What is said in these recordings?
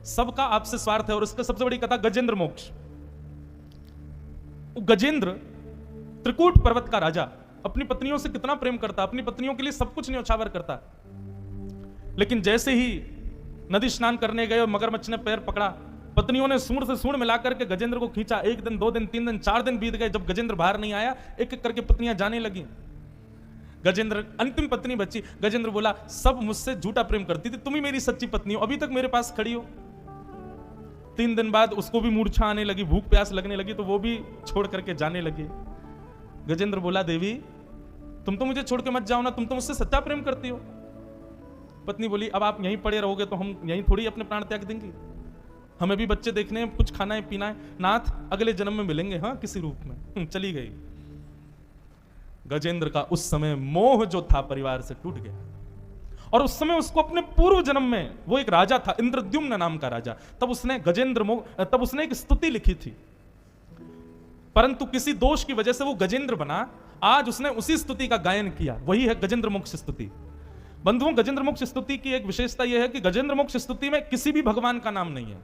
सबका आपसे स्वार्थ है। और इसका सबसे बड़ी कथा गजेंद्र मोक्ष। गजेंद्र त्रिकूट पर्वत का राजा, अपनी पत्नियों से कितना प्रेम करता, अपनी पत्नियों के लिए सब कुछ न्यौछावर करता। लेकिन जैसे ही नदी स्नान करने गए और मगरमच्छ ने पैर पकड़ा, पत्नियों ने सूंड से सूंड मिलाकर के गजेंद्र को खींचा। 1 दिन 2 दिन 3 दिन 4 दिन बीत गए। जब गजेंद्र बाहर नहीं आया, एक एक करके पत्नियां जाने लगी। गजेंद्र अंतिम पत्नी बची। गजेंद्र बोला, सब मुझसे झूठा प्रेम करती थी, तुम ही मेरी सच्ची पत्नी हो, अभी तक मेरे पास खड़ी हो। 3 दिन बाद उसको भी मूर्छा आने लगी, भूख प्यास लगने लगी, तो वो भी छोड़ करके जाने लगी। गजेंद्र बोला, देवी तुम तो मुझे छोड़ के मत जाओ ना, तुम तो मुझसे सच्चा प्रेम करती हो। पत्नी बोली, अब आप यहीं पड़े रहोगे तो हम यहीं थोड़ी अपने प्राण त्याग देंगे, हमें भी बच्चे देखने हैं, कुछ खाना है पीना है। नाथ अगले जन्म में मिलेंगे, हाँ किसी रूप में। चली गई। गजेंद्र का उस समय मोह जो था परिवार से टूट गया। और उस समय उसको अपने पूर्व जन्म में, वो एक राजा था इंद्रद्युम्न नाम का राजा, तब उसने एक स्तुति लिखी थी, परंतु किसी दोष की वजह से वो गजेंद्र बना। आज उसने उसी स्तुति का गायन किया, वही है गजेंद्र मोक्ष स्तुति। बंधुओं, गजेंद्र मोक्ष स्तुति की एक विशेषता यह है कि गजेंद्र मोक्ष स्तुति में किसी भी भगवान का नाम नहीं है,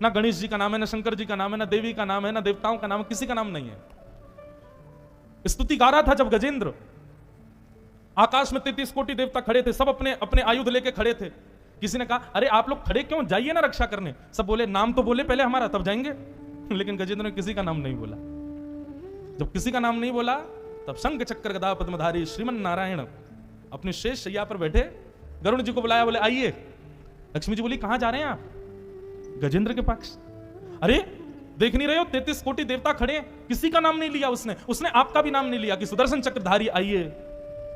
ना गणेश जी का नाम है, ना शंकर जी का नाम है, ना देवी का नाम है, ना देवताओं का नाम है, किसी का नाम नहीं है। स्तुति गा रहा था जब गजेंद्र, आकाश में 33 कोटि देवता खड़े थे, सब अपने अपने आयुध लेके खड़े थे। किसी ने कहा, अरे आप लोग खड़े क्यों, जाइए ना रक्षा करने। सब बोले, नाम तो बोले पहले हमारा, तब जाएंगे। लेकिन गजेंद्र ने किसी का नाम नहीं बोला। जब किसी का नाम नहीं बोला, तब शंख चक्र गदा पद्मधारी श्रीमन नारायण अपनी शेष शैया पर बैठे गरुड़ जी को बुलाया, बोले आइए। लक्ष्मी जी बोली, कहां जा रहे हैं आप? गजेंद्र के पास। अरे देख नहीं रहे हो, 33 कोटि देवता खड़े, किसी का नाम नहीं लिया उसने आपका भी नाम नहीं लिया कि सुदर्शन चक्रधारी आइए,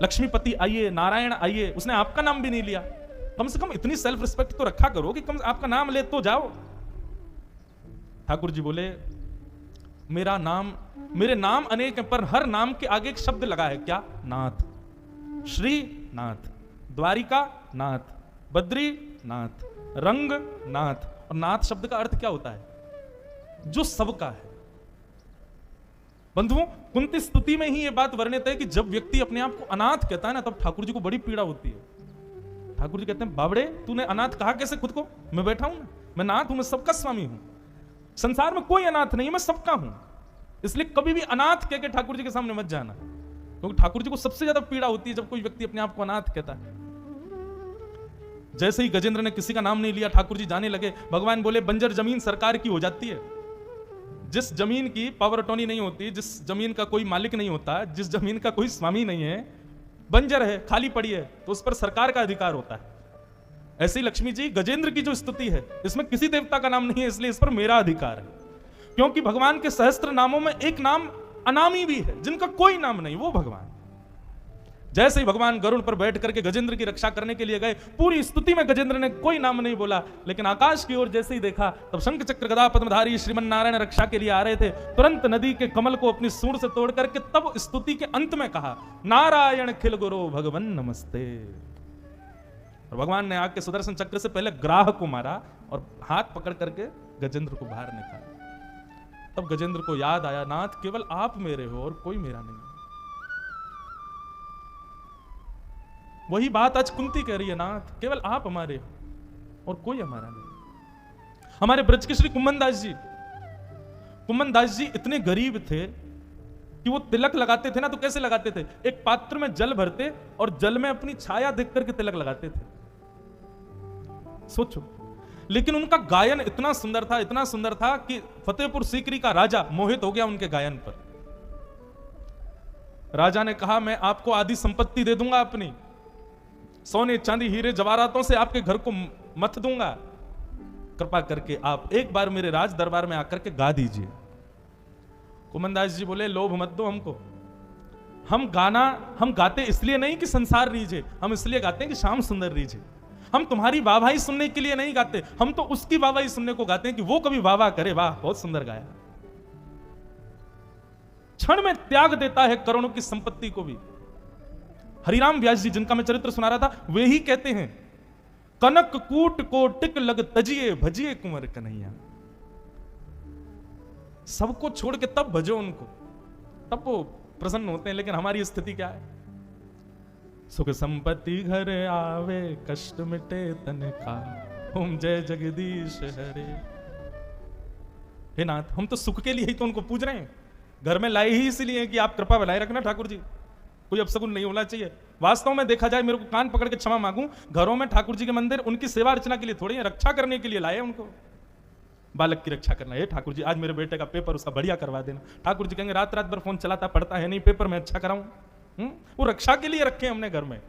लक्ष्मीपति आइए, नारायण आइए, उसने आपका नाम भी नहीं लिया। कम से कम इतनी सेल्फ रिस्पेक्ट तो रखा करो कि कम आपका नाम ले तो जाओ। ठाकुर जी बोले, मेरे नाम अनेक हैं, पर हर नाम के आगे एक शब्द लगा है, क्या? नाथ। श्री नाथ, द्वारिका नाथ, बद्री नाथ, रंग नाथ। और नाथ शब्द का अर्थ क्या होता है? जो सबका है। बंधुओं, कुंती स्तुति में ही यह बात वर्णित है कि जब व्यक्ति अपने आप को अनाथ कहता है ना, तब ठाकुर जी को बड़ी पीड़ा होती है। ठाकुर जी कहते हैं, बाबड़े तूने अनाथ कहा कैसे खुद को? मैं बैठा हूं ना, मैं नाथ हूं, मैं सबका स्वामी हूं, संसार में कोई अनाथ नहीं है, मैं सबका हूं। इसलिए कभी भी अनाथ कह के ठाकुर जी के सामने मत जाना, क्योंकि ठाकुर जी को सबसे ज्यादा पीड़ा होती है जब कोई व्यक्ति अपने आप को अनाथ कहता है। जैसे ही गजेंद्र ने किसी का नाम नहीं लिया, ठाकुर जी जाने लगे। भगवान बोले, बंजर जमीन सरकार की हो जाती है। जिस जमीन की पावर अटॉर्नी नहीं होती, जिस जमीन का कोई मालिक नहीं होता, जिस जमीन का कोई स्वामी नहीं है, बंजर है, खाली पड़ी है, तो उस पर सरकार का अधिकार होता है। ऐसे ही लक्ष्मी जी, गजेंद्र की जो स्तुति है, इसमें किसी देवता का नाम नहीं है, इसलिए इस पर मेरा अधिकार है। क्योंकि भगवान के सहस्त्र नामों में एक नाम अनामी भी है, जिनका कोई नाम नहीं, वो भगवान। जैसे ही भगवान गरुड़ पर बैठ करके गजेंद्र की रक्षा करने के लिए गए, पूरी स्तुति में गजेंद्र ने कोई नाम नहीं बोला, लेकिन आकाश की ओर जैसे ही देखा, तब शंख चक्र गदा पद्मधारी श्रीमन नारायण रक्षा के लिए आ रहे थे। तुरंत नदी के कमल को अपनी सूंड से तोड़ करके तब स्तुति के अंत में कहा, नारायण खिल गुरो भगवन नमस्ते। और भगवान ने आके सुदर्शन चक्र से पहले ग्राह को मारा और हाथ पकड़ करके गजेंद्र को बाहर निकाला। तब गजेंद्र को याद आया, नाथ केवल आप मेरे हो और कोई मेरा नहीं। वही बात आज कुंती कह रही है, नाथ केवल आप हमारे हो और कोई हमारा नहीं। हमारे ब्रज के श्री कुम्भन दास जी इतने गरीब थे कि वो तिलक लगाते थे ना, तो कैसे लगाते थे? एक पात्र में जल भरते और जल में अपनी छाया देख करके तिलक लगाते थे। सोचो। लेकिन उनका गायन इतना सुंदर था कि फतेहपुर सीकरी का राजा मोहित हो गया उनके गायन पर। राजा ने कहा, मैं आपको आदि संपत्ति दे दूंगा, अपनी सोने चांदी हीरे जवाहरातों से आपके घर को मत दूंगा, कृपा करके आप एक बार मेरे राज दरबार में आकर के गा दीजिए। कुमनदास जी बोले, लोभ मत दो हमको, हम गाते इसलिए नहीं कि संसार रीझे, हम इसलिए गाते हैं कि श्याम सुंदर रीझे। हम तुम्हारी वाहवाही सुनने के लिए नहीं गाते, हम तो उसकी वाहवाही सुनने को गाते हैं कि वो कभी वाह करे, वाह बहुत सुंदर गाया। क्षण में त्याग देता है करोड़ों की संपत्ति को भी। हरिराम व्यास जी, जिनका मैं चरित्र सुना रहा था, वे ही कहते हैं, कनक कूट को टिक लग तजिए भजिए कुंवर कन्हैया। सबको छोड़ के तब भजो उनको, तब वो प्रसन्न होते हैं। लेकिन हमारी स्थिति क्या है? सुख संपत्ति घर आवे, कष्ट मिटे तन का, ओम जय जगदीश हरे। हे नाथ, हम तो सुख के लिए ही तो उनको पूज रहे हैं, घर में लाए ही इसलिए कि आप कृपा बनाए रखना ठाकुर जी, कोई अपशगुन नहीं होना चाहिए। वास्तव में देखा जाए, मेरे को कान पकड़ के क्षमा मांगू, घरों में ठाकुर जी के मंदिर उनकी सेवा अर्चना के लिए थोड़ी है, रक्षा करने के लिए लाए उनको। बालक की रक्षा करना है, ठाकुर जी आज मेरे बेटे का पेपर उसका बढ़िया करवा देना। ठाकुर जी कहेंगे रात रात भर फोन चलाता पड़ता है नहीं, पेपर में अच्छा कराऊं। वो रक्षा के लिए रखे हमने घर में।